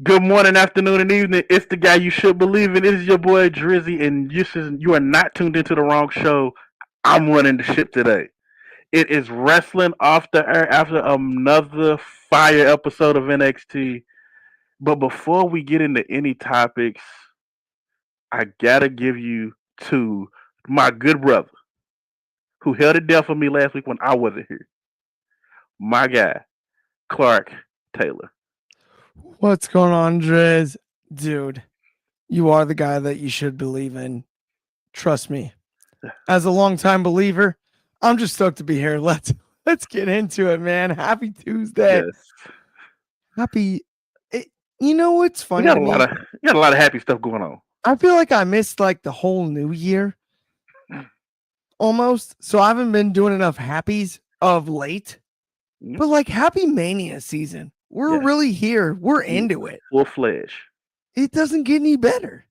Good morning, afternoon, and evening. It's the guy you should believe in. It is your boy Dryzzy, and you are not tuned into the wrong show. I'm running the ship today. It is wrestling off the air after another fire episode of NXT. But before we get into any topics, I gotta give you to my good brother who held it down for me last week when I wasn't here. My guy, Clark Taylor. What's going on, Driz? Dude, you are the guy that you should believe in. Trust me. As a longtime believer, I'm just stoked to be here. Let's get into it, man. Happy Tuesday. Yes, Happy you know what's we funny got to a lot me? of we got a lot of happy stuff going on. I feel like I missed like the whole new year almost. So I haven't been doing enough happies of late. But like Happy Mania season. We're Yes. really here. We're into it. Full fledged. It doesn't get any better.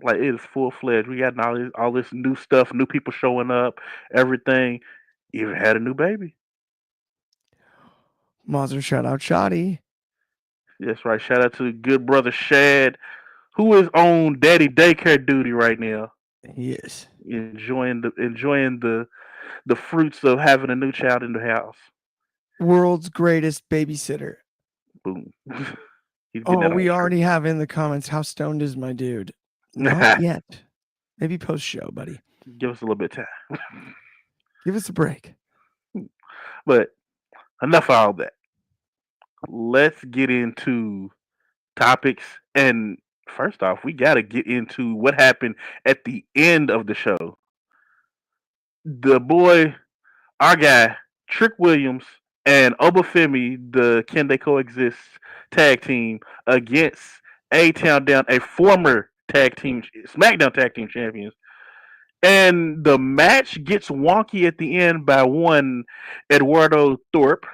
Like it is full fledged. We got all this new stuff, new people showing up, everything. Even had a new baby. Mazur shout out Shoddy. That's right. Shout out to good brother Shad, who is on daddy daycare duty right now, Yes. enjoying the fruits of having a new child in the house. World's greatest babysitter. Boom. He's getting Oh, that on we straight. already have in the comments, how stoned is my dude? Not yet. Maybe post show, buddy. Give us a little bit of time. Give us a break. But enough of all that. Let's get into topics. And first off, we got to get into what happened at the end of the show. The boy, our guy, Trick Williams and Obafemi, the Can They Coexist tag team against A Town Down, a former SmackDown tag team champions. And the match gets wonky at the end by one Eduardo Thorpe,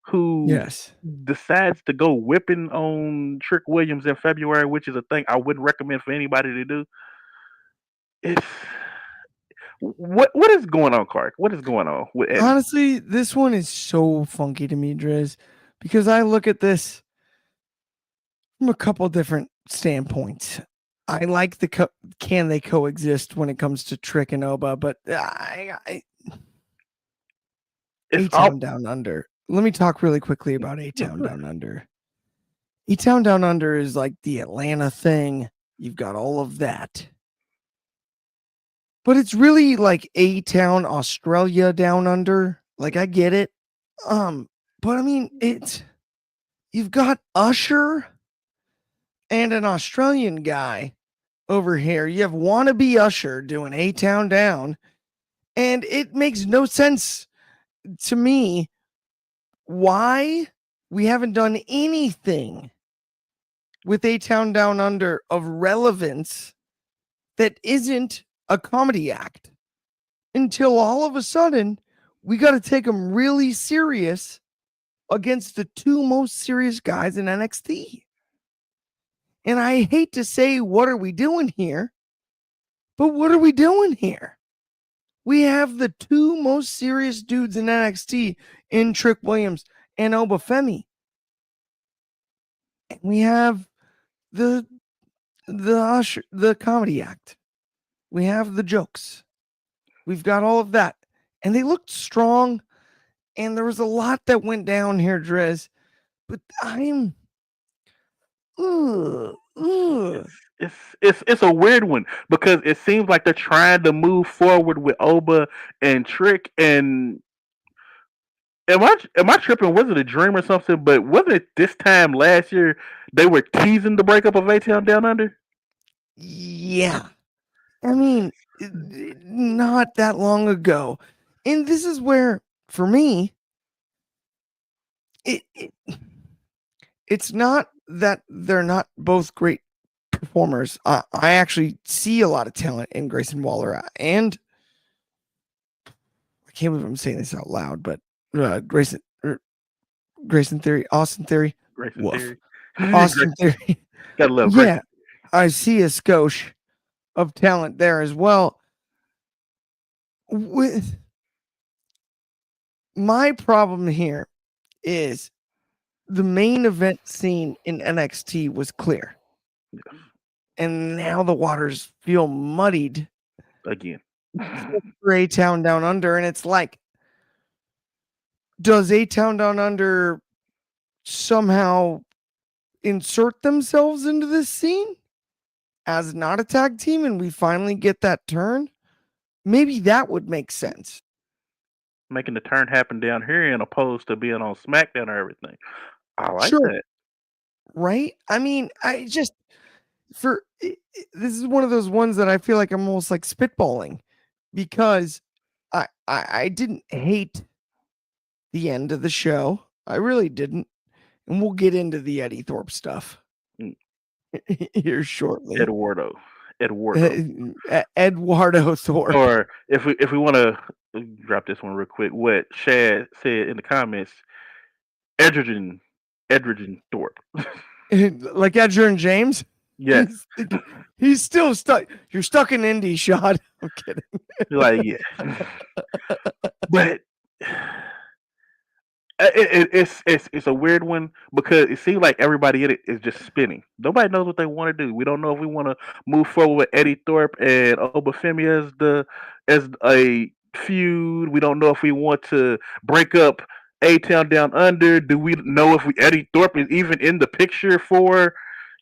who Yes. decides to go whipping on Trick Williams in February, which is a thing I wouldn't recommend for anybody to do. It's what is going on, Clark? What is going on with Eddie? Honestly, this one is so funky to me, Driz, because I look at this from a couple different standpoints. I like the can they coexist when it comes to Trick and Oba, but It's A-Town Down Under. Let me talk really quickly about A-Town Down Under. A-Town Down Under is like the Atlanta thing. You've got all of that. But it's really like A-Town Australia Down Under. Like I get it. But I mean you've got Usher and an Australian guy over here. You have wannabe Usher doing A-Town Down. And it makes no sense to me why we haven't done anything with A-Town Down Under of relevance that isn't a comedy act until all of a sudden we got to take them really serious against the two most serious guys in NXT. And I hate to say, what are we doing here? But what are we doing here? We have the two most serious dudes in NXT in Trick Williams and Obafemi. And we have the comedy act. We have the jokes. We've got all of that. And they looked strong. And there was a lot that went down here, Drez. But I'm It's a weird one because it seems like they're trying to move forward with Oba and Trick. And am I tripping? Was it a dream or something? But wasn't it this time last year they were teasing the breakup of A Town Down Under? Yeah. I mean, not that long ago. And this is where, for me, it's not that they're not both great performers. I actually see a lot of talent in Grayson Waller, and I can't believe I'm saying this out loud, but Grayson Theory, Austin Theory, Grayson Theory. Austin Theory. Gotta love Grayson. Yeah, I see a skosh of talent there as well. With my problem here is the main event scene in NXT was clear, Yes. and now the waters feel muddied Again. for A Town Down Under, and it's like, does A Town Down Under somehow insert themselves into this scene as not a tag team, and we finally get that turn? Maybe that would make sense. Making the turn happen down here and opposed to being on SmackDown or everything. I like Sure, that. right? I mean, this is one of those ones that I feel like I'm almost like spitballing because I didn't hate the end of the show. I really didn't. And we'll get into the Eddie Thorpe stuff Mm, here shortly. Eduardo. Eduardo. Eduardo Thorpe. Or if we want to drop this one real quick, what Shad said in the comments, Edgerton, Edgerton Thorpe. Like Edger and James. Yes. He's, he's still stuck. You're stuck in Indy, shot. I'm kidding. Like, yeah. But it's a weird one because it seems like everybody in it is just spinning. Nobody knows what they want to do. We don't know if we want to move forward with Eddie Thorpe and Obafemi as a feud. We don't know if we want to break up A Town Down Under. Do we know if Eddie Thorpe is even in the picture for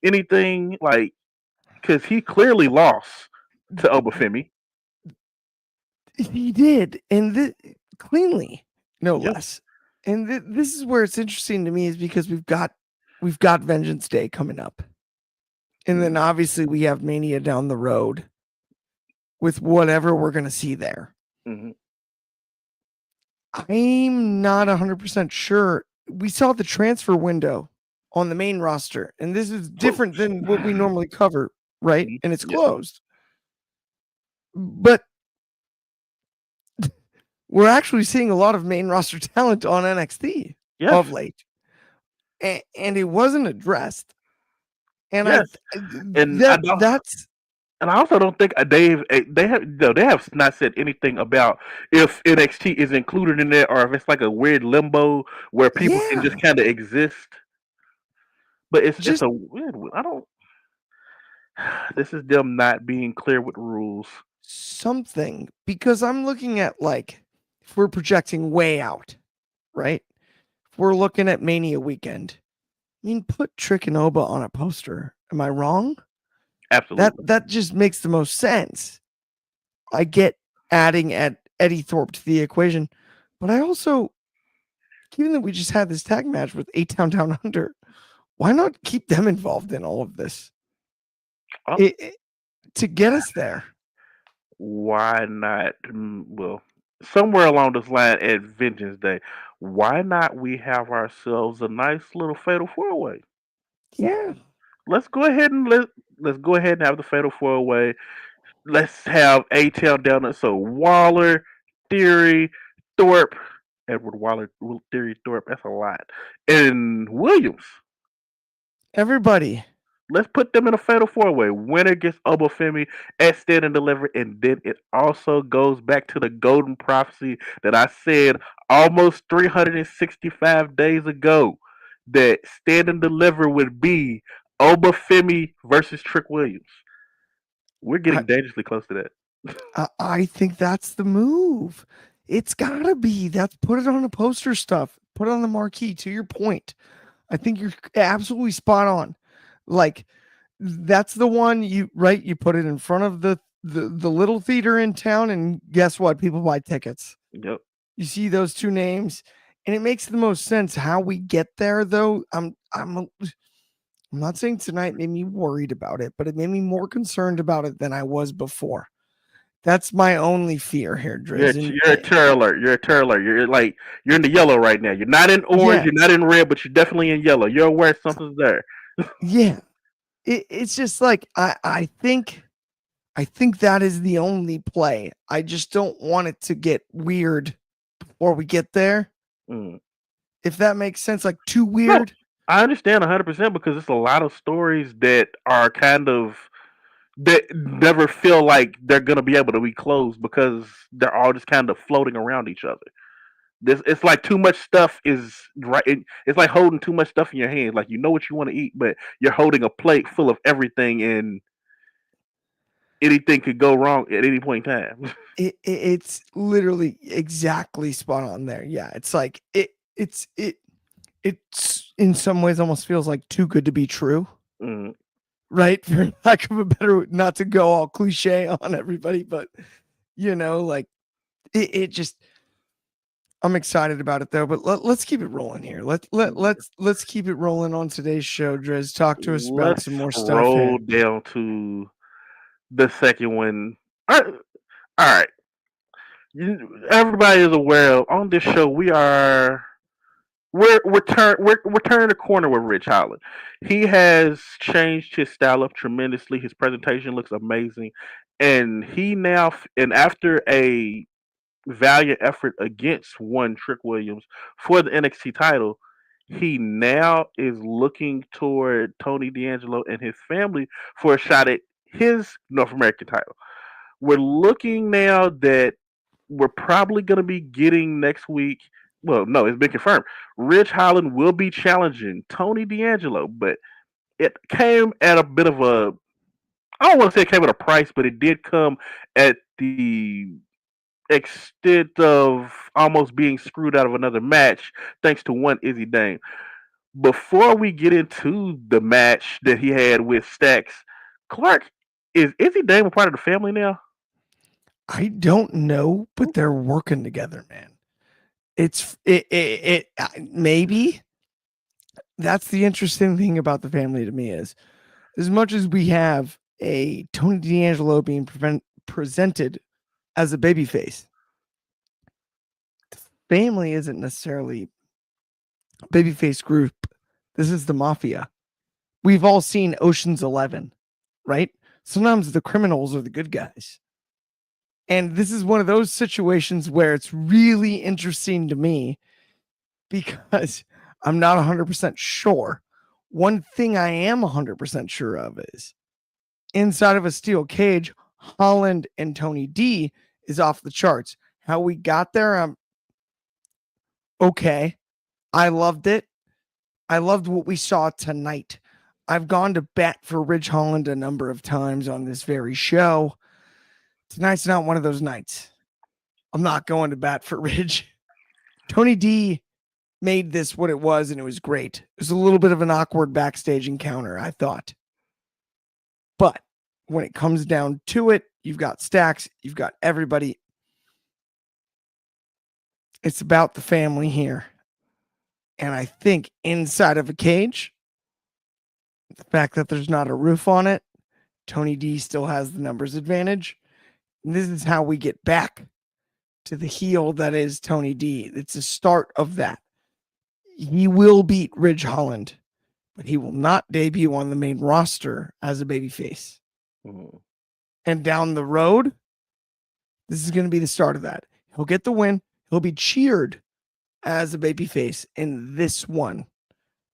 anything? Like, because he clearly lost to Obafemi. He did, and cleanly, no Yep. less. And this is where it's interesting to me is because we've got Vengeance Day coming up, and then obviously we have Mania down the road with whatever we're gonna see there. Mm-hmm. I'm not 100% sure. We saw the transfer window on the main roster, and this is different than what we normally cover, right? Mm-hmm. And it's Yes. closed. But we're actually seeing a lot of main roster talent on NXT Yes. of late. And it wasn't addressed. And Yes. that's And I also don't think they have not said anything about if NXT is included in there or if it's like a weird limbo where people can just yeah, kind of exist. But it's just a weird one. I don't. This is them not being clear with rules. something because I'm looking at like if we're projecting way out, right? If we're looking at Mania weekend. I mean, put Trick and Oba on a poster. Am I wrong? Absolutely. That just makes the most sense. I get adding at Eddie Thorpe to the equation, but I also, given that we just had this tag match with A Town Down Under, why not keep them involved in all of this Oh, to get us there? why not? Well, somewhere along this line at Vengeance Day, why not we have ourselves a nice little fatal four way? Yeah, Let's go ahead and let's go ahead and have the fatal four way. Let's have A Tail down there. So Waller, Theory, Thorpe, Edward Waller, Theory, Thorpe. That's a lot. And Williams. everybody. Let's put them in a fatal four way. Winner gets Obafemi at Stand and Deliver, and then it also goes back to the golden prophecy that I said almost 365 days ago that Stand and Deliver would be Obafemi versus Trick Williams. We're I, getting dangerously close to that. I think that's the move. It's gotta be. That's put it on the poster stuff. Put it on the marquee. To your point, I think you're absolutely spot on. Like that's the one you right. You put it in front of the little theater in town, and guess what? People buy tickets. Yep. You see those two names, and it makes the most sense. How we get there, though, I'm not saying tonight made me worried about it, but it made me more concerned about it than I was before. That's my only fear here, Driz. And You're a terror alert. You're a terror alert. You're in the yellow right now. You're not in orange. yeah, You're not in red, but you're definitely in yellow. You're aware something's there. yeah. It's just like I think that is the only play. I just don't want it to get weird before we get there. Mm. If that makes sense, like too No, weird. I understand 100% because it's a lot of stories that are kind of that never feel like they're gonna be able to be closed because they're all just kind of floating around each other. This it's like too much stuff is right. It's like holding too much stuff in your hands. Like you know what you want to eat, but you're holding a plate full of everything, and anything could go wrong at any point in time. It's literally exactly spot on there. Yeah, it's like it's in some ways almost feels like too good to be true, Mm. right? For lack of a better, not to go all cliche on everybody, but like it just. I'm excited about it though, but let's keep it rolling here. Let's keep it rolling on today's show. Driz, talk to us about Let's some more stuff roll here. down to the second one. All right. Everybody is aware of on this show we are we're turning the corner with Rich Holland. He has changed his style up tremendously. His presentation looks amazing, and he now and after a valiant effort against one Trick Williams for the NXT title, he now is looking toward Tony D'Angelo and his family for a shot at his North American title. We're looking now that we're probably going to be getting next week. Well, no, it's been confirmed. Rich Holland will be challenging Tony D'Angelo, but it came at a bit of a. I don't want to say it came at a price, but it did come at the extent of almost being screwed out of another match thanks to one Izzy Dane. Before we get into the match that he had with Stacks, Clark, is Izzy Dane a part of the family now? I don't know, but they're working together, man. Maybe that's the interesting thing about the family to me is as much as we have a Tony D'Angelo being presented as a babyface, the family isn't necessarily a babyface group. This is the mafia. We've all seen Ocean's 11, right? Sometimes the criminals are the good guys. And this is one of those situations where it's really interesting to me because I'm not 100% sure. One thing I am 100% sure of is inside of a steel cage, Holland and Tony D is off the charts. How we got there, I'm okay. I loved it. I loved what we saw tonight. I've gone to bat for Ridge Holland a number of times on this very show. Tonight's not one of those nights. I'm not going to bat for Ridge. Tony D made this what it was, and it was great. It was a little bit of an awkward backstage encounter, I thought. But when it comes down to it, you've got Stacks, you've got everybody. It's about the family here. And I think inside of a cage, the fact that there's not a roof on it, Tony D still has the numbers advantage. And this is how we get back to the heel that is Tony D. It's the start of that. He will beat Ridge Holland, but he will not debut on the main roster as a babyface. Mm. And down the road, this is going to be the start of that. He'll get the win. He'll be cheered as a babyface in this one.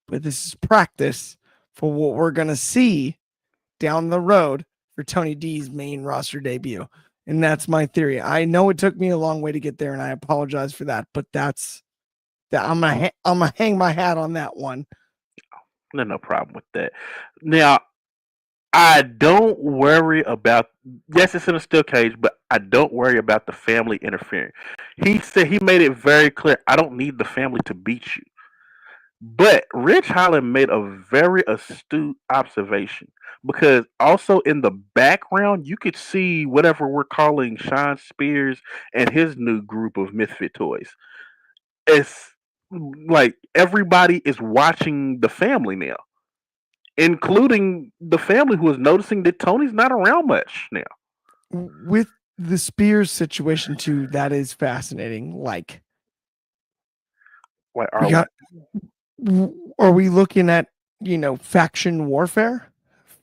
But this is practice for what we're going to see down the road for Tony D's main roster debut. And that's my theory. I know it took me a long way to get there, and I apologize for that. But that's that. I'm gonna hang my hat on that one. No problem with that. Now, I don't worry about. Yes, it's in a steel cage, but I don't worry about the family interfering. He said he made it very clear. I don't need the family to beat you. But Rich Holland made a very astute observation because also in the background you could see whatever we're calling Sean Spears and his new group of misfit toys. It's like everybody is watching the family now, including the family who is noticing that Tony's not around much now. With the Spears situation too, that is fascinating. Like Like, we got, are we looking at faction warfare,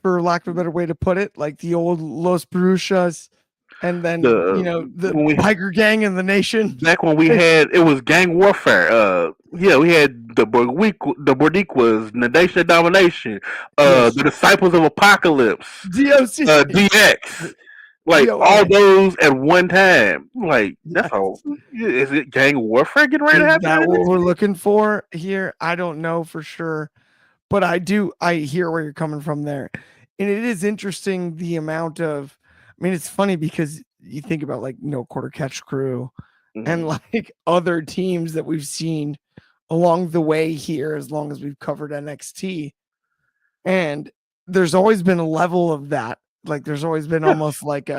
for lack of a better way to put it, like the old Los Brujas, and then the Tiger Gang and the Nation. Back when we had it was gang warfare. Yeah, we had the Bordiquas, the Nation of Domination, Yes. the Disciples of Apocalypse, DOC, DX. Like Yo, all those at one time. Like that's all. yes. Is it gang warfare getting ready to Is happen in that the what next we're week? looking for here? I don't know for sure, but I hear where you're coming from there. And it is interesting the amount of, I mean, it's funny because you think about like No Quarter Catch Crew and Mm-hmm. like other teams that we've seen along the way here as long as we've covered NXT. And there's always been a level of that. Like there's always been Yes. almost like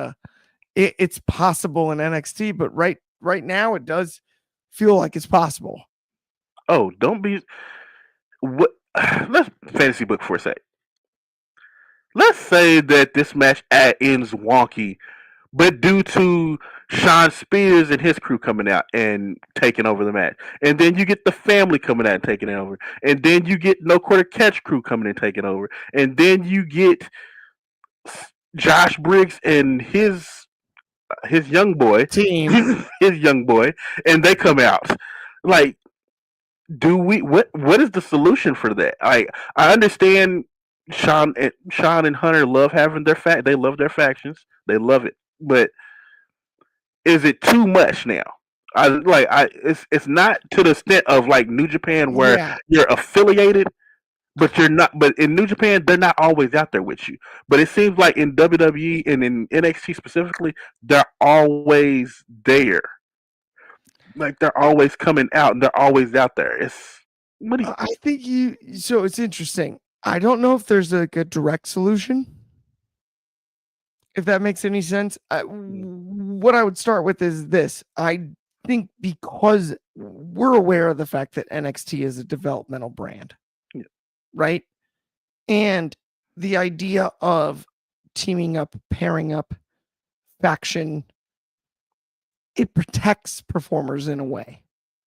it's possible in NXT, but right now it does feel like it's possible. Oh, don't be. What? Let's fantasy book for a sec. Let's say that this match ends wonky, but due to Sean Spears and his crew coming out and taking over the match, and then you get the family coming out and taking it over, and then you get No Quarter Catch crew coming and taking over, and then you get Josh Briggs and his young boy, Team. his young boy, and they come out. Like, do we? What is the solution for that? I understand Sean and Hunter love having they love their factions. They love it, but is it too much now? It's not to the extent of like New Japan where Yeah, you're affiliated, but you're not. But in New Japan, they're not always out there with you. But it seems like in WWE and in NXT specifically, they're always there. Like they're always coming out and they're always out there. It's what do you, I think you. So it's interesting. I don't know if there's like a direct solution. If that makes any sense, what I would start with is this. I think because we're aware of the fact that NXT is a developmental brand, yeah, right? And the idea of teaming up, pairing up, faction, it protects performers in a way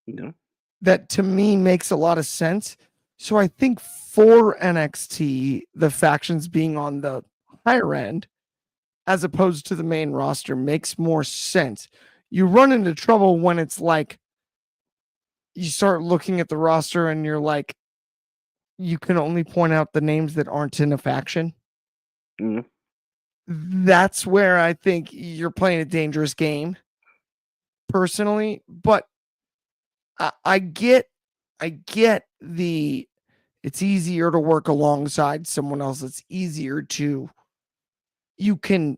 you know, that to me makes a lot of sense. So I think for NXT, the factions being on the higher end as opposed to the main roster makes more sense. You run into trouble when it's like you start looking at the roster and you're like, you can only point out the names that aren't in a faction. you That's where I think you're playing a dangerous game personally, but I get the it's easier to work alongside someone else. It's easier to you can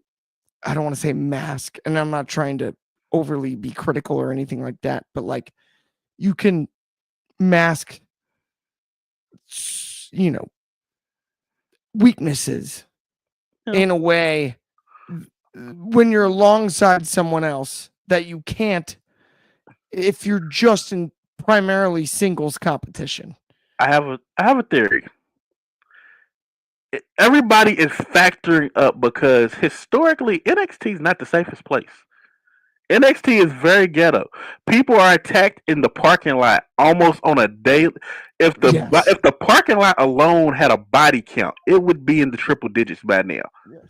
I don't want to say mask, and I'm not trying to overly be critical or anything like that, but like you can mask you know weaknesses know, in a way when you're alongside someone else that you can't if you're just in primarily singles competition. I have a theory. Everybody is factoring up because historically NXT is not the safest place. NXT is very ghetto. People are attacked in the parking lot almost on a daily. Yes. If the parking lot alone had a body count, it would be in the triple digits by now. Yes.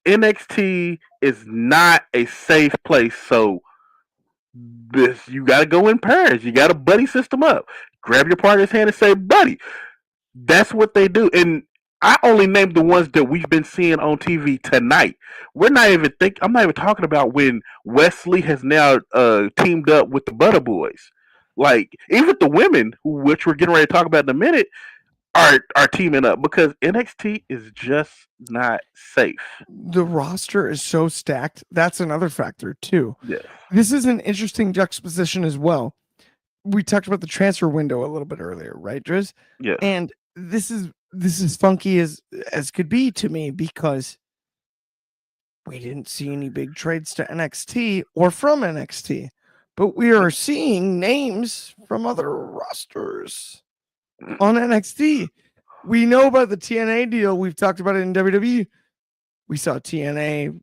NXT is not a safe place, so this you got to go in pairs. You got to buddy system up. Grab your partner's hand and say, "Buddy." That's what they do, and I only named the ones that we've been seeing on TV tonight. We're not even think. I'm not even talking about when Wesley has now teamed up with the Butter Boys. Like even the women, which we're getting ready to talk about in a minute, are teaming up because NXT is just not safe. The roster is so stacked. That's another factor too. Yes, This is an interesting juxtaposition as well. We talked about the transfer window a little bit earlier, right, Driz? yes, And this is funky as could be to me because we didn't see any big trades to NXT or from NXT, but we are seeing names from other rosters on NXT. We know about the TNA deal. We've talked about it in WWE. We saw TNA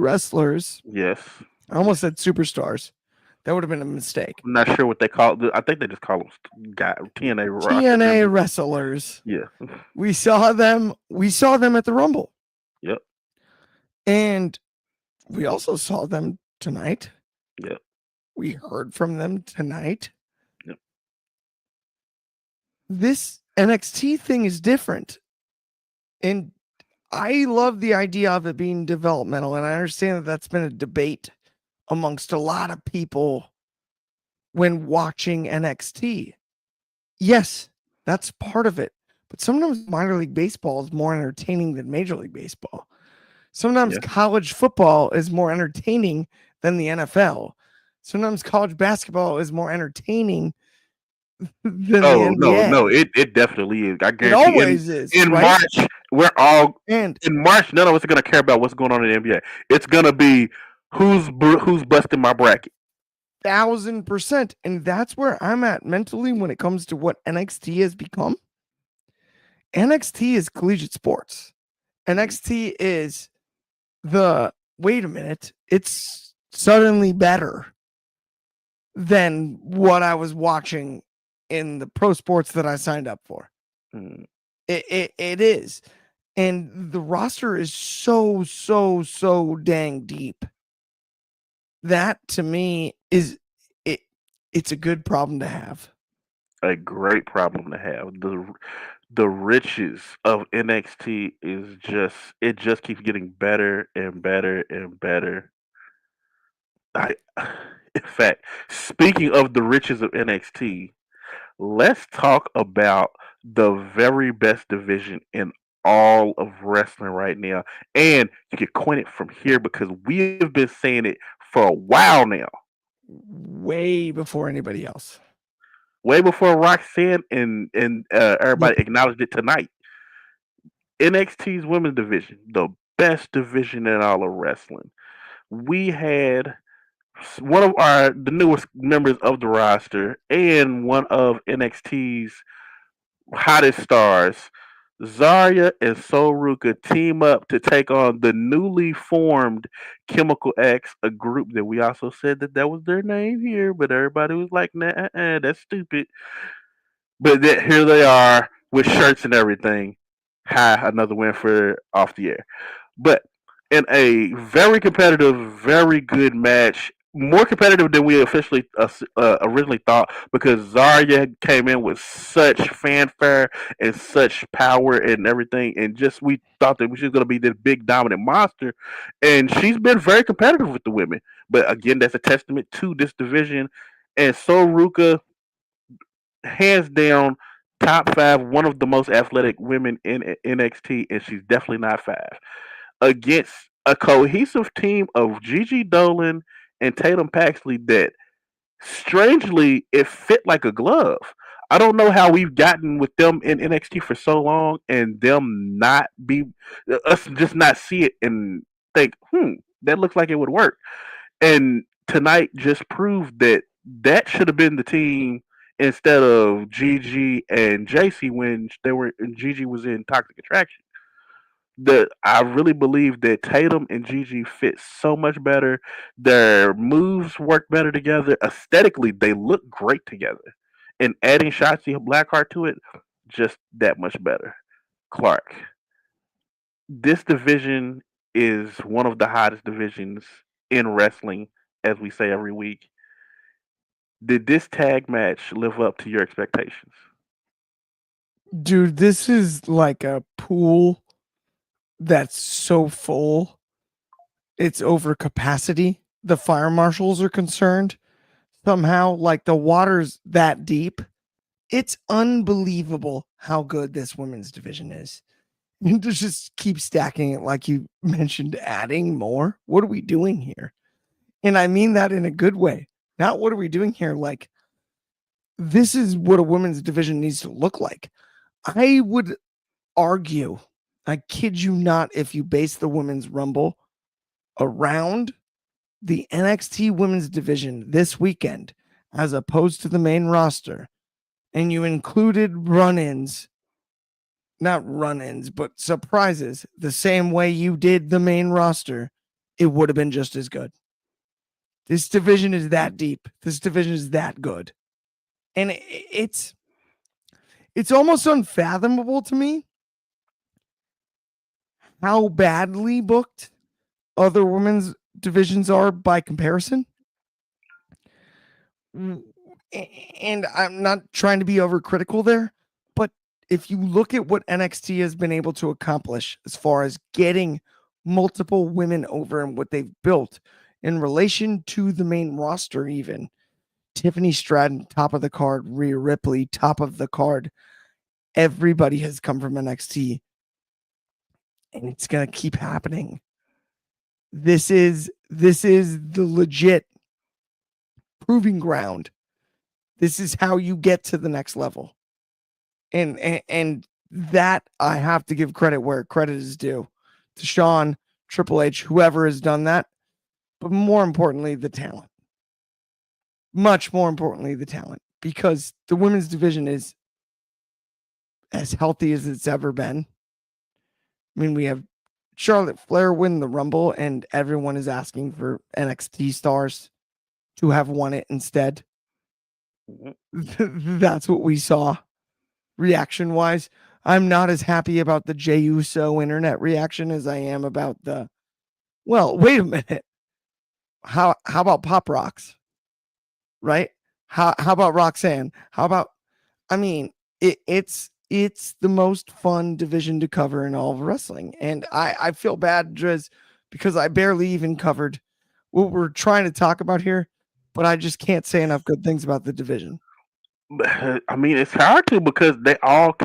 wrestlers. yes. I almost said superstars. That would have been a mistake. I'm not sure what they call. I think they just call them TNA roster TNA members. wrestlers. Yeah. We saw them. We saw them at the Rumble, Yep. and we also saw them tonight. Yep. We heard from them tonight. Yep. This NXT thing is different, and I love the idea of it being developmental, and I understand that that's been a debate amongst a lot of people when watching NXT. Yes, that's part of it. But sometimes minor league baseball is more entertaining than Major League Baseball. Sometimes Yeah. college football is more entertaining than the NFL. Sometimes college basketball is more entertaining than the Oh no, NBA. no, it definitely is. I It guarantee. always is, In right? March, we're all And in March. None of us are gonna care about what's going on in the NBA. It's gonna be who's busting my bracket. 1000%. And that's where I'm at mentally when it comes to what NXT has become. NXT is collegiate sports. Mhm. NXT is the wait a minute, it's suddenly better than what I was watching in the pro sports that I signed up for. Mhm. It is. And the roster is so dang deep. That to me is it it's a good problem to have. A great problem to have. The riches of NXT is just it just keeps getting better and better and better. I, in fact, speaking of the riches of NXT, let's talk about the very best division in all of wrestling right now. And you can coin it from here because we have been saying it for a while now. Way before anybody else. Way before Roxanne and everybody Yep. acknowledged it tonight. NXT's women's division, the best division in all of wrestling. We had one of the newest members of the roster and one of NXT's hottest stars, Zarya and Soruka, team up to take on the newly formed Chemical X, a group that we also said that was their name here, but everybody was like, nah, that's stupid. But here they are with shirts and everything. Ha, another win for off the air. But in a very competitive, very good match, more competitive than we officially originally thought, because Zarya came in with such fanfare and such power and everything, and just we thought that she was going to be this big dominant monster, and she's been very competitive with the women. But again, that's a testament to this division. And Soruka, hands down, top five, one of the most athletic women in NXT, and she's definitely not five against a cohesive team of Gigi Dolan and Tatum Paxley that strangely it fit like a glove. I don't know how we've gotten with them in NXT for so long and them not be us just not see it and think, that looks like it would work. And tonight just proved that that should have been the team instead of Gigi and JC when they were and Gigi was in Toxic Attraction. I really believe that Tatum and Gigi fit so much better. Their moves work better together. Aesthetically, they look great together. And adding Shotzi Blackheart to it, just that much better. Clark, this division is one of the hottest divisions in wrestling, as we say every week. Did this tag match live up to your expectations? Dude, this is like a pool that's so full. It's over capacity. The fire marshals are concerned somehow. Like the water's that deep. It's unbelievable how good this women's division is. And to just keep stacking it, like you mentioned, adding more. What are we doing here? And I mean that in a good way. Not what are we doing here? Like, this is what a women's division needs to look like. I would argue, I kid you not, if you base the women's rumble around the NXT women's division this weekend, as opposed to the main roster, and you included run ins, not run ins, but surprises, the same way you did the main roster, it would have been just as good. This division is that deep. This division is that good. And it's almost unfathomable to me how badly booked other women's divisions are by comparison. And I'm not trying to be overcritical there, but if you look at what NXT has been able to accomplish as far as getting multiple women over and what they've built in relation to the main roster, even Tiffany Stratton, top of the card, Rhea Ripley, top of the card. Everybody has come from NXT, and it's gonna keep happening. This is the legit proving ground. This is how you get to the next level. And that I have to give credit where credit is due to Sean, Triple H, whoever has done that, but more importantly, the talent. Much more importantly, the talent, because the women's division is as healthy as it's ever been. I mean, we have Charlotte Flair win the Rumble, and everyone is asking for NXT stars to have won it instead. That's what we saw reaction wise. I'm not as happy about the Jey Uso internet reaction as I am about the, well, wait a minute. How about Pop Rocks? Right? How about Roxanne? How about, I mean, it's the most fun division to cover in all of wrestling. And I feel bad, Driz, because I barely even covered what we're trying to talk about here, but I just can't say enough good things about the division. I mean, it's hard to because they all.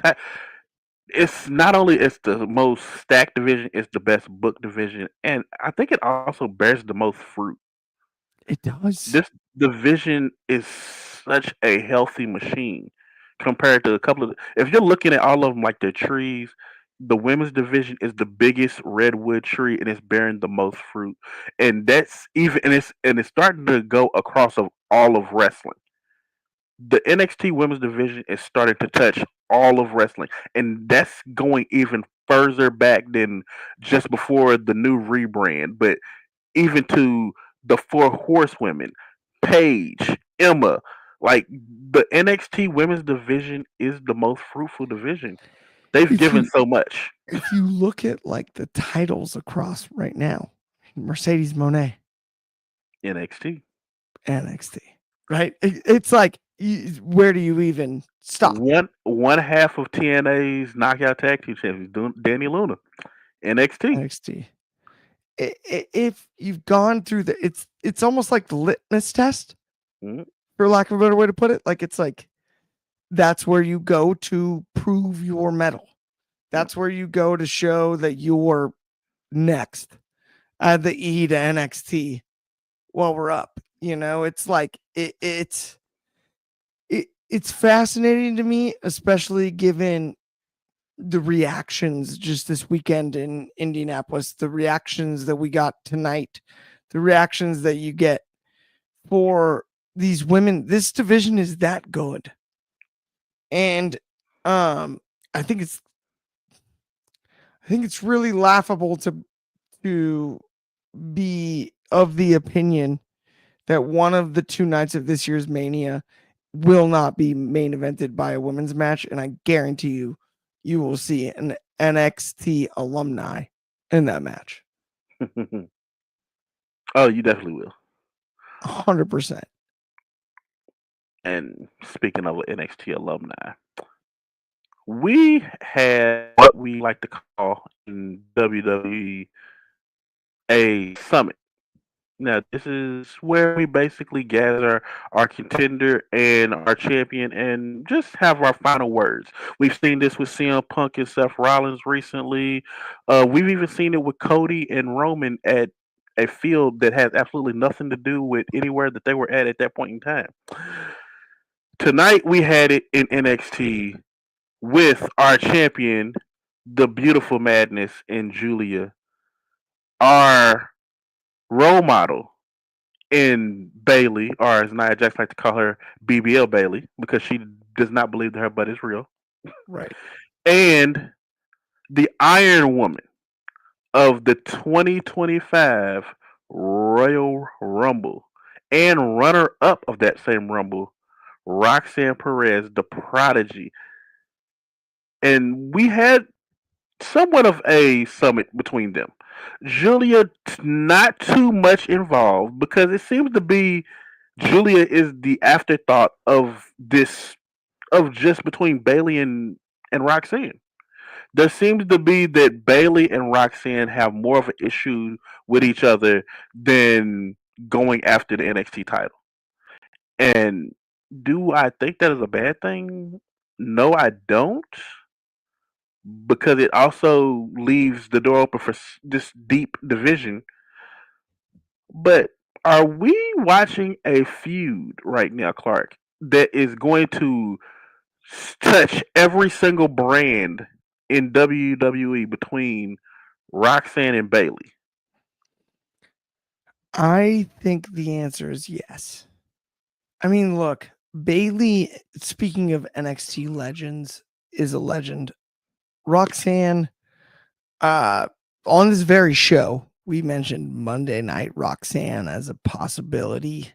It's not only it's the most stacked division, it's the best book division, and I think it also bears the most fruit. It does. This division is such a healthy machine compared to a couple of. If you're looking at all of them like the trees, the women's division is the biggest redwood tree and it's bearing the most fruit, and that's even and it's starting to go across of all of wrestling. The NXT women's division is starting to touch all of wrestling, and that's going even further back than just before the new rebrand, but even to the four horsewomen, Paige, Emma. Like the NXT women's division is the most fruitful division. They've If given you so much. if you look at like the titles across right now, Mercedes Monet, NXT. NXT, right? It's like, where do you even stop? One half of TNA's knockout tag team champions, Danny Luna, NXT. NXT. If you've gone through it's almost like the litmus test, Mhm. for lack of a better way to put it. Like, it's like that's where you go to prove your medal. That's where you go to show that you're next. The E to NXT while we're up. It's like it's fascinating to me, especially given the reactions just this weekend in Indianapolis, the reactions that we got tonight, the reactions that you get for these women. This division is that good. And um I think it's I think it's really laughable to be of the opinion that one of the two nights of this year's Mania will not be main evented by a women's match, and I guarantee you will see an NXT alumni in that match. Oh, you definitely will. 100%. And speaking of NXT alumni, we had what we like to call in WWE a summit. Now, this is where we basically gather our contender and our champion and just have our final words. We've seen this with CM Punk and Seth Rollins recently. We've even seen it with Cody and Roman at a field that has absolutely nothing to do with anywhere that they were at that point in time. Tonight, we had it in NXT with our champion, the beautiful madness in Julia, our role model in Bailey, or as Nia Jax like to call her, BBL Bailey, because she does not believe that her butt is real, Right. and the Iron Woman of the 2025 Royal Rumble, and runner up of that same Rumble, Roxanne Perez, the Prodigy. And we had somewhat of a summit between them. Julia not too much involved because it seems to be Julia is the afterthought of this of just between Bailey and and Roxanne. There seems to be that Bailey and Roxanne have more of an issue with each other than going after the NXT title. And do I think that is a bad thing? No, I don't, because it also leaves the door open for this deep division. But are we watching a feud right now, Clark, that is going to touch every single brand in WWE between Roxanne and Bailey? I think the answer is yes. I mean, look, Bailey, speaking of NXT legends, is a legend. Roxanne, uh, on this very show, we mentioned Monday Night Roxanne as a possibility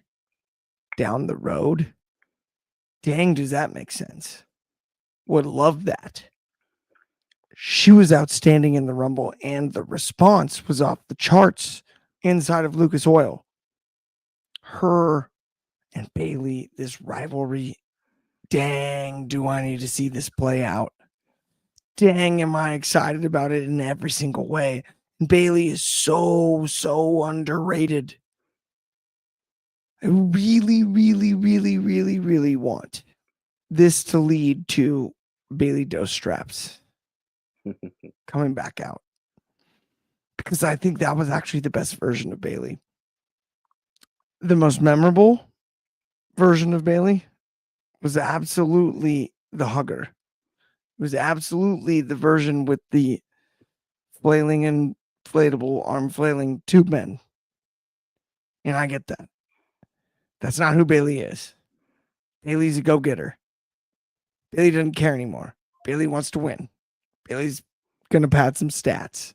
down the road. Dang, does that make sense? Would love that. She was outstanding in the Rumble, and the response was off the charts inside of Lucas Oil. Her and Bailey, this rivalry. Dang, do I need to see this play out? Dang, am I excited about it in every single way? And Bailey is so underrated. I really, really, really, really, really want this to lead to Bailey Dose straps coming back out, because I think that was actually the best version of Bailey. The most memorable version of Bailey was absolutely the hugger. It was absolutely the version with the flailing and inflatable arm flailing tube men. And I get that. That's not who Bailey is. Bailey's a go-getter. Bailey doesn't care anymore. Bailey wants to win. Bailey's gonna pad some stats.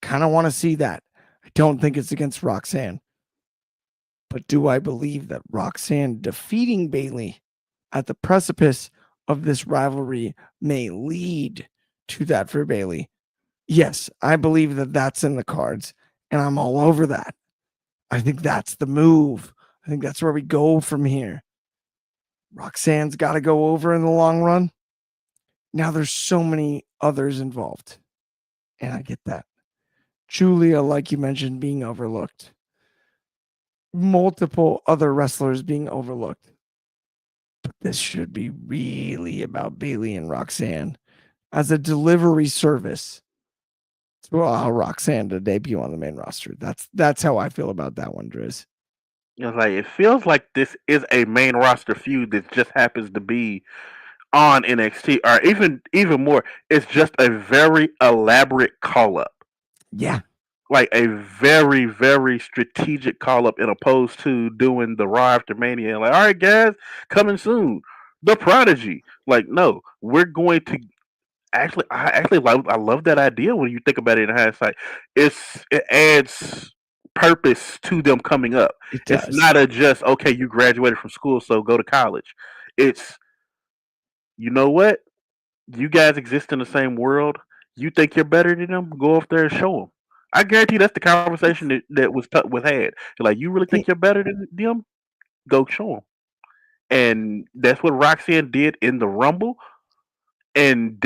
Kind of want to see that. I don't think it's against Roxanne. But do I believe that Roxanne defeating Bailey at the precipice of this rivalry may lead to that for Bailey? Yes, I believe that that's in the cards, and I'm all over that. I think that's the move. I think that's where we go from here. Roxanne's got to go over in the long run. Now there's so many others involved, and I get that. Julia, like you mentioned, being overlooked. Multiple other wrestlers being overlooked. But this should be really about Bailey and Roxanne as a delivery service to allow Roxanne to debut on the main roster. That's how I feel about that one, Driz. It's like it feels like this is a main roster feud that just happens to be on NXT, or even more, it's just a very elaborate call up, Yeah. like a very strategic call up, in opposed to doing the Raw after Mania. Like, all right, guys, coming soon, the Prodigy. Like, no, we're going to I love that idea when you think about it in hindsight. It adds purpose to them coming up. It It's does. not a just okay, you graduated from school, so go to college. It's, you know what, you guys exist in the same world. You think you're better than them? Go up there and show them. I guarantee that's the conversation that was had. Like, you really think Hey, you're better than them? Go show them. And that's what Roxanne did in the Rumble. And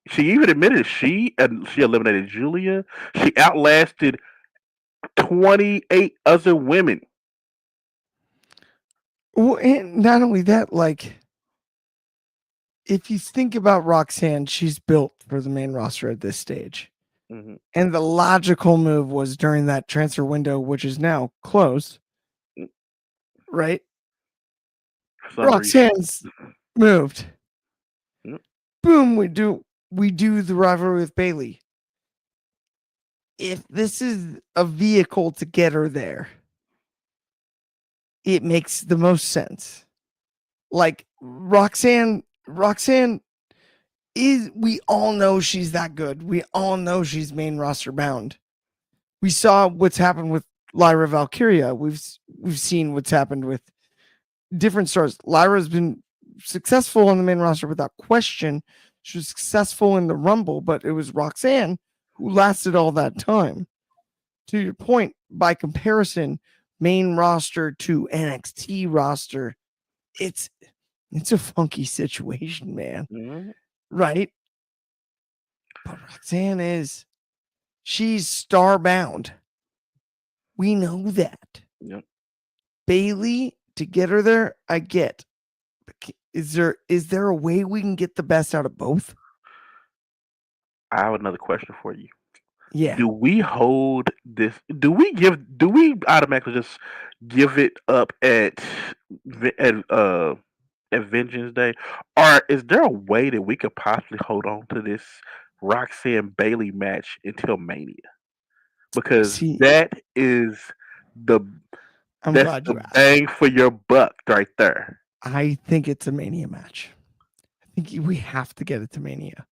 she even admitted she eliminated Julia. She outlasted 28 other women. well, and not only that, like, if you think about Roxanne, she's built for the main roster at this stage. Hmm. And the logical move was during that transfer window, which is now closed, right? For some reason. Roxanne's moved. Mm. Boom, we do the rivalry with Bailey. If this is a vehicle to get her there, it makes the most sense. Like Roxanne is, we all know she's that good. We all know she's main roster bound. We saw what's happened with Lyra Valkyria. We've seen what's happened with different stars. Lyra's been successful on the main roster without question. She was successful in the Rumble, but it was Roxanne who lasted all that time. To your point, by comparison, main roster to NXT roster, it's a funky situation, man. Mhm. right? But Roxanne she's star bound. We know that. Yep. Bailey, to get her there, I get. But is there a way we can get the best out of both? I have another question for you. Yeah. Do we hold this? Do we automatically just give it up v- at uh at Vengeance Day, or is there a way that we could possibly hold on to this Roxanne Bailey match until Mania? Because See, the I'm that's glad the you asked. bang for your buck right there. I think it's a Mania match. I think we have to get it to Mania.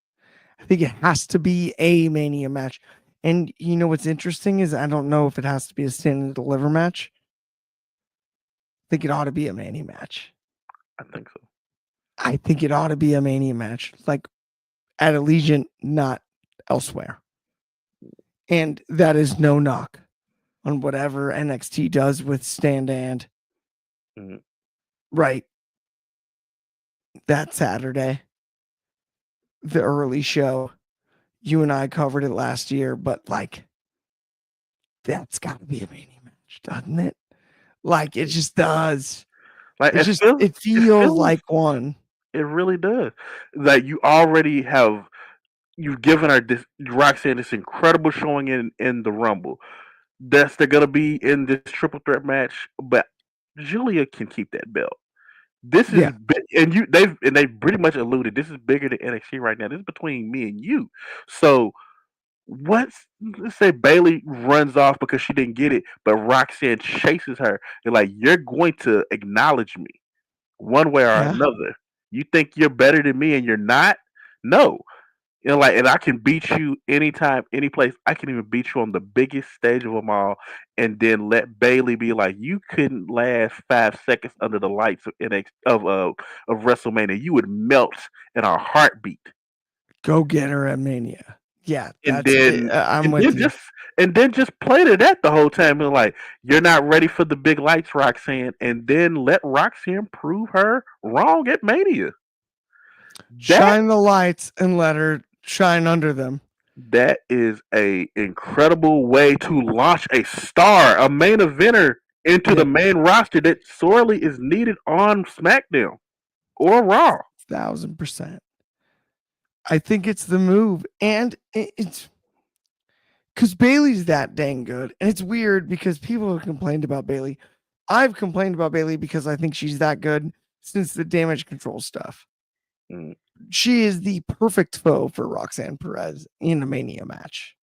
I think it has to be a Mania match. And you know what's interesting is I don't know if it has to be a stand and deliver match. I think it ought to be a Mania match. I think so. I think it ought to be a Mania match, like at Allegiant, not elsewhere. And that is no knock on whatever NXT does with stand and Mhm. right that Saturday, the early show. You and I covered it last year, but like that's got to be a Mania match, doesn't it? Like it just does. Like It it feels feels, like one. it really does. Like you already have you've given her this Roxanne this incredible showing in the Rumble. That's they're gonna be in this triple threat match, but Julia can keep that belt. This is Yeah. and they've pretty much alluded this is bigger than NXT right now. This is between me and you. So what's let's say Bailey runs off because she didn't get it, but Roxanne chases her. They're like, you're going to acknowledge me one way or Yeah. another. You think you're better than me and you're not? No. You know, like, and I can beat you anytime, any place. I can even beat you on the biggest stage of them all, and then let Bailey be like, "You couldn't last 5 seconds under the lights of of WrestleMania. You would melt in a heartbeat." Go get her at Mania. Yeah, And that's it. then, I'm and with then you. just play to that the whole time. And like, you're not ready for the big lights, Roxanne. And then let Roxanne prove her wrong at Mania. That Shine the lights and let her shine under them. That is a incredible way to launch a star, a main eventer into the Yep. main roster that sorely is needed on SmackDown or Raw. 1,000%. I think it's the move. And it's because Bailey's that dang good. And it's weird because people have complained about Bailey. I've complained about Bailey because I think she's that good since the damage control stuff. Mm, She is the perfect foe for Roxanne Perez in a Mania match.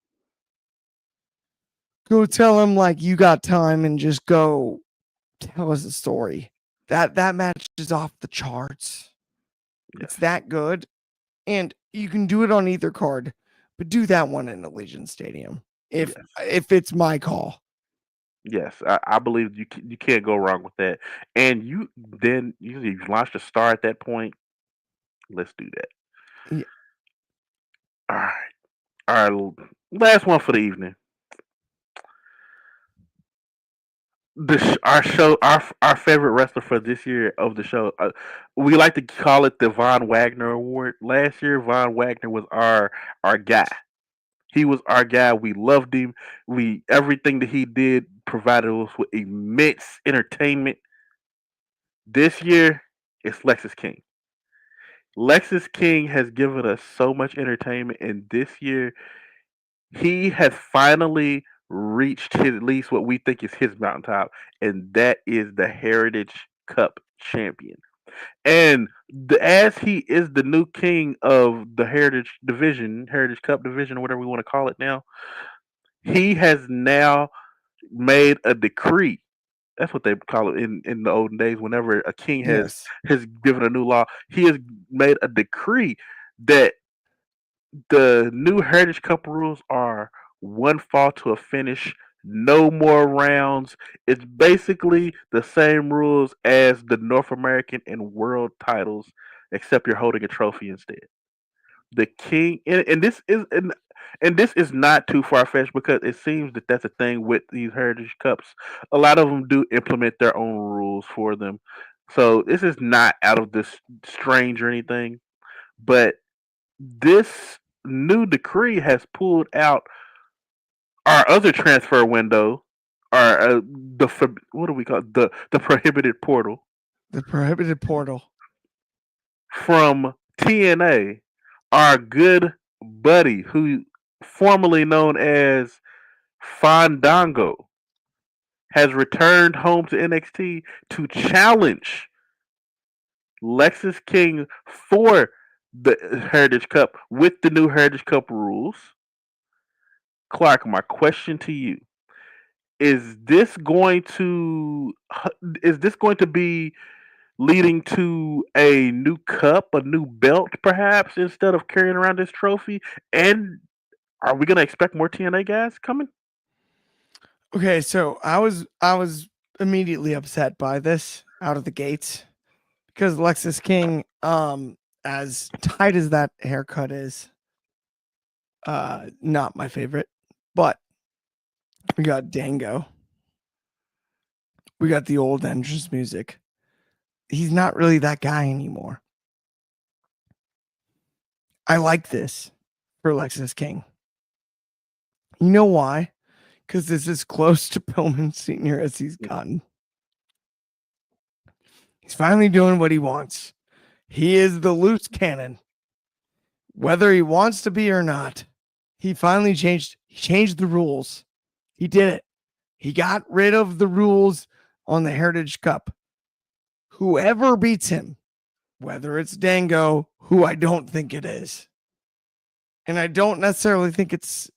Go tell him like you got time and just go tell us a story. That match is off the charts. It's yes, that good. And you can do it on either card, but do that one in Allegiant Stadium. If yes, if it's my call. yes. I believe you can't go wrong with that. And you've launched a star at that point. Let's do that. Yeah. All right, all right. Last one for the evening. Our show, our favorite wrestler for this year of the show. We like to call it the Von Wagner Award. Last year, Von Wagner was our guy. He was our guy. We loved him. We everything that he did provided us with immense entertainment. This year, it's Lexus King. Lexus King has given us so much entertainment, and this year he has finally reached his at least what we think is his mountaintop, and that is the Heritage Cup champion. And as he is the new king of the Heritage Cup division, or whatever we want to call it now, he has now made a decree. That's what they call it in the olden days. Whenever a king Yes. has given a new law, he has made a decree that the new Heritage Cup rules are one fall to a finish, no more rounds. It's basically the same rules as the North American and world titles, except you're holding a trophy instead. The king, and this is not too far fetched because it seems that that's a thing with these Heritage Cups. A lot of them do implement their own rules for them, so this is not out of this strange or anything. But this new decree has pulled out our other transfer window, our what do we call it? The prohibited portal The prohibited portal. from TNA. Our good buddy, who formerly known as Fandango, has returned home to NXT to challenge Lexus King for the Heritage Cup with the new Heritage Cup rules. Clark, my question to you: Is this going to be leading to a new cup, a new belt, perhaps instead of carrying around this trophy? And are we going to expect more TNA guys coming? Okay, so I was immediately upset by this out of the gates because Lexus King, as tight as that haircut is, not my favorite. But we got Dango. We got the old entrance music. He's not really that guy anymore. I like this for Lexus King. You know why? Because this is close to Pillman Sr. as he's gotten. He's finally doing what he wants. He is the loose cannon. Whether he wants to be or not, he finally changed the rules. He did it. He got rid of the rules on the Heritage Cup. Whoever beats him, whether it's Dango, who I don't think it is, and I don't necessarily think it's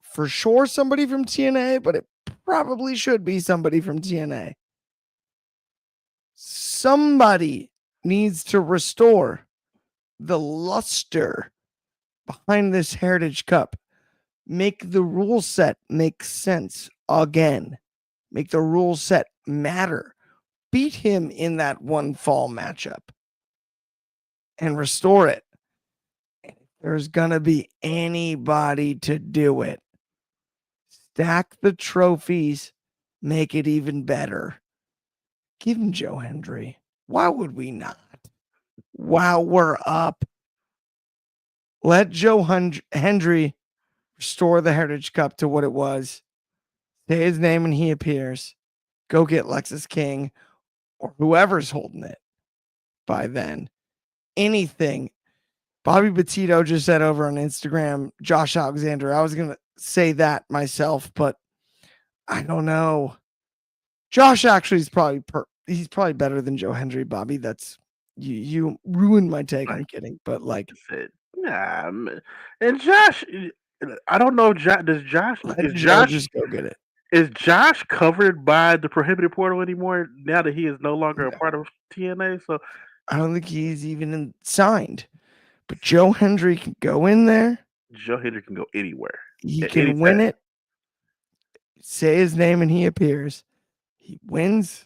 for sure somebody from TNA, but it probably should be somebody from TNA. Somebody needs to restore the luster behind this Heritage Cup. Make the rule set make sense again. Make the rule set matter. Beat him in that one fall matchup and restore it. If there's going to be anybody to do it, stack the trophies, make it even better. Give him Joe Hendry. Why would we not? While we're up, let Joe Hendry restore the Heritage Cup to what it was. Say his name and he appears. Go get Lexus King or whoever's holding it by then. Anything. Bobby Petito just said over on Instagram, Josh Alexander. I was going to say that myself, but I don't know. Josh actually is probably he's probably better than Joe Hendry, Bobby. That's you ruined my take. I'm kidding, but like Said, nah, and Josh, I don't know. let Joe just go get it. Is Josh covered by the prohibited portal anymore now that he is no longer a No, part of TNA? So I don't think he's even signed. But Joe Hendry can go in there. Joe Hendry can go anywhere He at any can win time. it. Say his name and he appears. He wins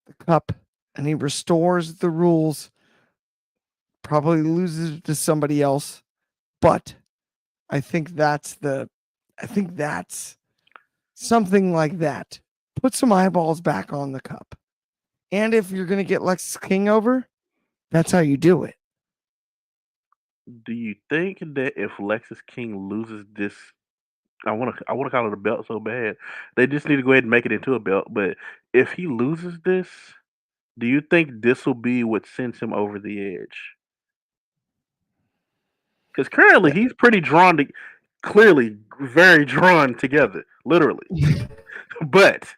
the cup and he restores the rules. Probably loses to somebody else. But I think that's something like that. Put some eyeballs back on the cup. And if you're going to get Lexus King over, that's how you do it. Do you think that if Lexus King loses this, I want to call it a belt so bad, they just need to go ahead and make it into a belt. But if he loses this, do you think this will be what sends him over the edge? Because currently he's pretty drawn to, clearly very drawn together, literally. But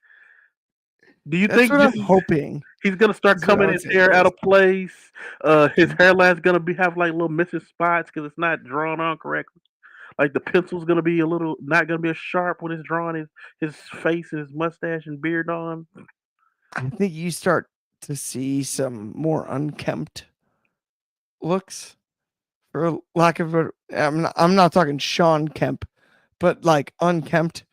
do you That's think what this I'm is hoping. he's gonna start That's what I coming would his say hair out first. of place? His hairline's gonna be have like little missing spots because it's not drawn on correctly. Like the pencil's gonna be a little not gonna be as sharp when it's drawn his face, his mustache and beard on. I think you start to see some more unkempt looks, for lack of a. I'm not talking Sean Kemp, but like unkempt,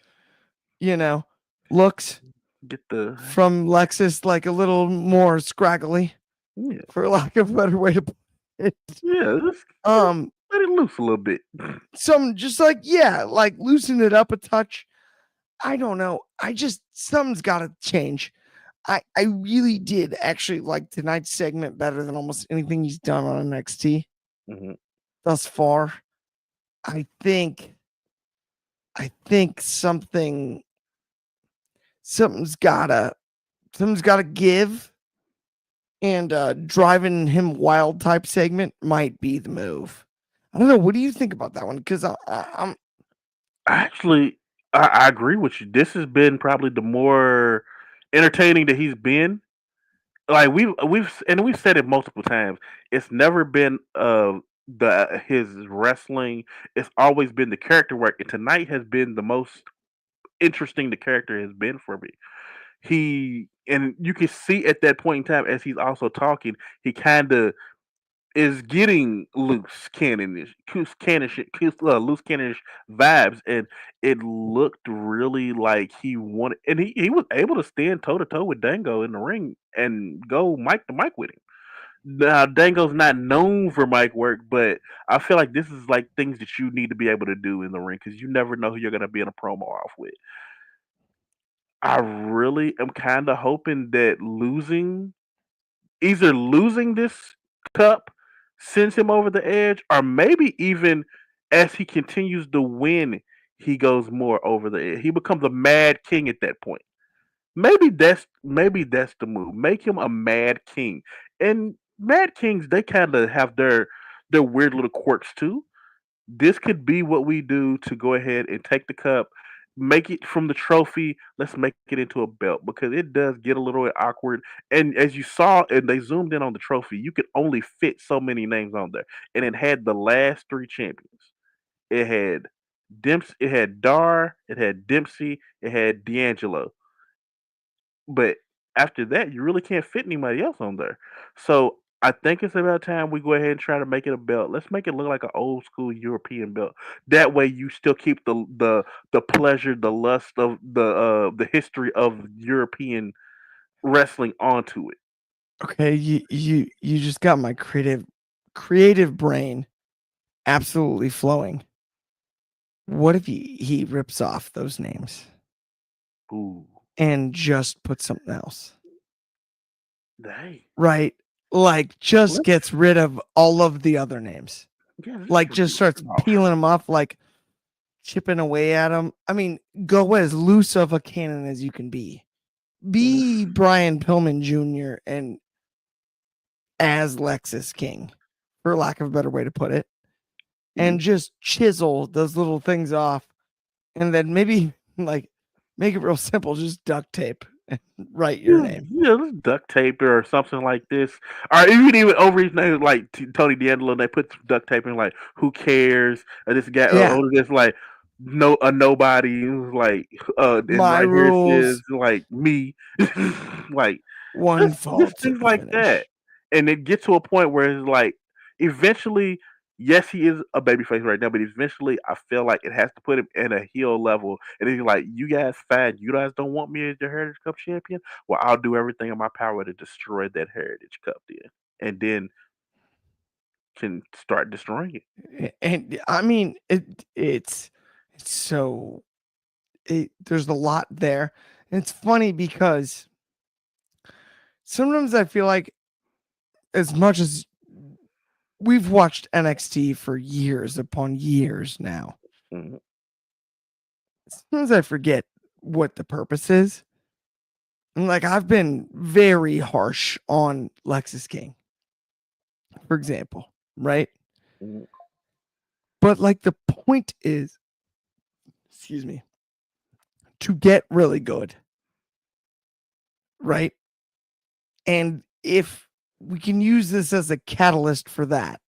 you know, looks Get the from Lexus, like a little more scraggly, yeah for lack of a better way to put it. yeah. Just Um, let it loose a little bit. some just like like loosen it up a touch. I don't know. I just something's got to change. I really did actually like tonight's segment better than almost anything he's done on NXT. Mhm. thus far. I think I think something's gotta give, and driving him wild type segment might be the move. I don't know. What do you think about that one? Because I'm Actually, I agree with you. This has been probably the more entertaining that he's been. Like we've said it multiple times. It's never been the his wrestling. It's always been the character work. And tonight has been the most interesting the character has been for me. He and you can see at that point in time as he's also talking, he kind of is getting loose cannonish vibes, and it looked really like he wanted, and he was able to stand toe to toe with Dango in the ring and go mic to mic with him. Now Dango's not known for mic work, but I feel like this is like things that you need to be able to do in the ring because you never know who you're gonna be in a promo off with. I really am kind of hoping that either losing this cup sends him over the edge, or maybe even as he continues to win, he goes more over the edge. He becomes a mad king at that point. Maybe that's the move. Make him a mad king. And mad kings, they kind of have their weird little quirks too. This could be what we do to go ahead and take the cup, make it from the trophy. Let's make it into a belt because it does get a little bit awkward. And as you saw, and they zoomed in on the trophy, you could only fit so many names on there, and it had the last three champions. It had it had Dar, it had Dempsey, it had D'Angelo, but after that, you really can't fit anybody else on there. So I think it's about time we go ahead and try to make it a belt. Let's make it look like an old school European belt. That way, you still keep the pleasure, the lust of the history of European wrestling onto it. okay. You just got my creative brain absolutely flowing. What if he rips off those names Ooh, and just puts something else? hey, Right? Like just let's gets rid of all of the other names. yeah, let's Like rip just starts it off. peeling them off, like chipping away at them. I mean, go as loose of a cannon as you can be. Be Brian Pillman Jr. and as Lexus King, for lack of a better way to put it, Mm. and just chisel those little things off, and then maybe like make it real simple, just duct tape and write your Yeah, name. yeah, let's duct tape it or something like this. Or even over his name, like Tony D'Angelo, they put some duct tape in, like, who cares? Or this guy, Yeah, or this, like, no, a nobody, who's like, and my right here it says, rules, like, me. Like, one just fall to things like that. finish. And it gets to a point where it's like, eventually, yes, he is a babyface right now, but eventually, I feel like it has to put him in a heel level. And he's like, you guys fine, you guys don't want me as your Heritage Cup champion? Well, I'll do everything in my power to destroy that Heritage Cup then, and then can start destroying it. And I mean, it's so there's a lot there. And it's funny because sometimes I feel like as much as we've watched NXT for years upon years now, Mhm. sometimes I forget what the purpose is. And like I've been very harsh on Lexus King, for example, right? Mhm. But like the point is, excuse me, to get really good, right? And if we can use this as a catalyst for that,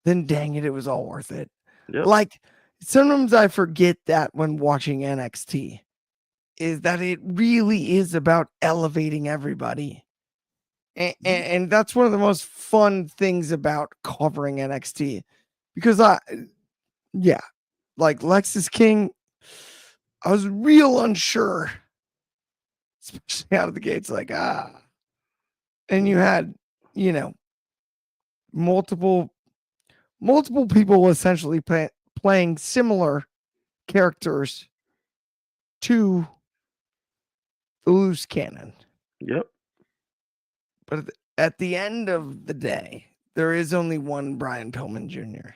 then dang it, it was all worth it. Yep. Like sometimes I forget that when watching NXT is that it really is about elevating everybody. And that's one of the most fun things about covering NXT because yeah, like Lexus King, I was real unsure, especially out of the gates, like, and you had, you know, multiple people essentially playing similar characters to the loose cannon. Yep. But at the end of the day, there is only one Brian Pillman Jr.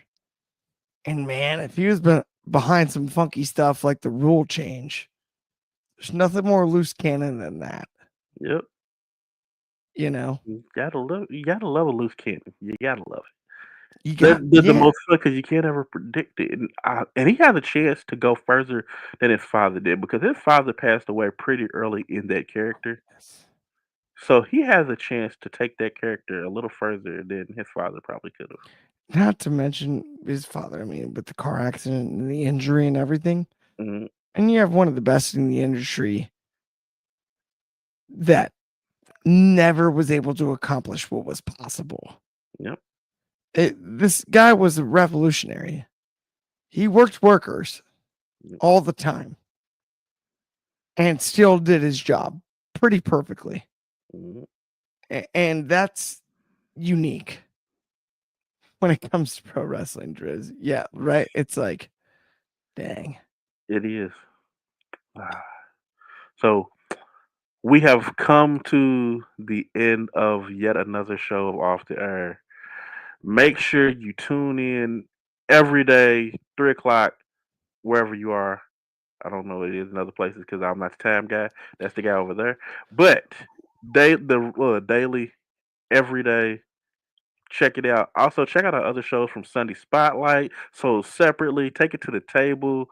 And man, if he was behind some funky stuff like the rule change, there's nothing more loose cannon than that. Yep. You know, You gotta love a loose cannon. You gotta love it. you That's got, the yeah, most fun because you can't ever predict it, and he has a chance to go further than his father did because his father passed away pretty early in that character. yes. So he has a chance to take that character a little further than his father probably could have. Not to mention his father. I mean, with the car accident and the injury and everything. Hmm. And you have one of the best in the industry that never was able to accomplish what was possible. Yep. This guy was a revolutionary. He worked workers Yep. all the time and still did his job pretty perfectly. Mhm. And that's unique when it comes to pro wrestling, Driz. Yeah, right. It's like, dang. It is. Ah. So we have come to the end of yet another show of Off the Air. Make sure you tune in every day, 3 o'clock, wherever you are. I don't know what it is in other places because I'm not the time guy. That's the guy over there. But daily, every day, check it out. Also, check out our other shows from Sunday Spotlight. So separately, take it to the table,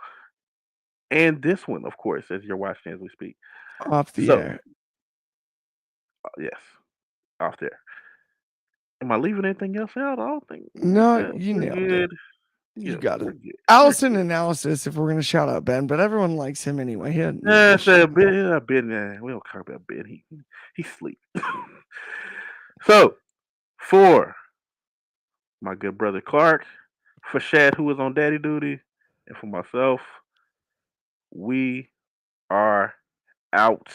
and this one, of course, as you're watching as we speak. Off the So, air. yes, off there. Am I leaving anything else out? I don't think No, we're good. you We're nailed it. good. You Yeah, got we're it. good. We're Allison good. analysis, if we're gonna shout out Ben, but everyone likes him anyway. He doesn't need Yeah, this so shit. Ben, we don't talk about Ben. He sleep. So for my good brother Clark, for Shad who was on daddy duty, and for myself, we are out.